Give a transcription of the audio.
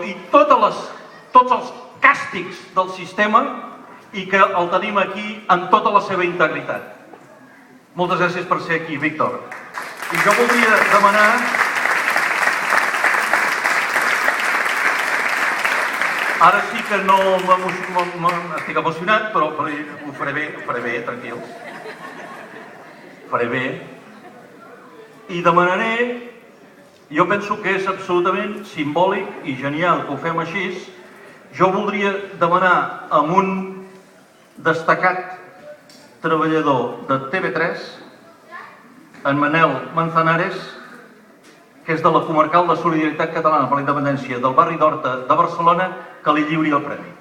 i tots els càstigs del sistema i que el tenim aquí en tota la seva integritat. Moltes gràcies per ser aquí, Víctor. I jo voldria demanar... Ara sí que no estic emocionat, però ho faré bé, tranquils. Faré bé. I demanaré... Jo penso que és absolutament simbòlic i genial que ho fem així. Jo voldria demanar a un destacat treballador de TV3, en Manel Manzanares, que és de la Comarcal de Solidaritat Catalana per la Independència del barri d'Horta de Barcelona, que li lliuri el premi.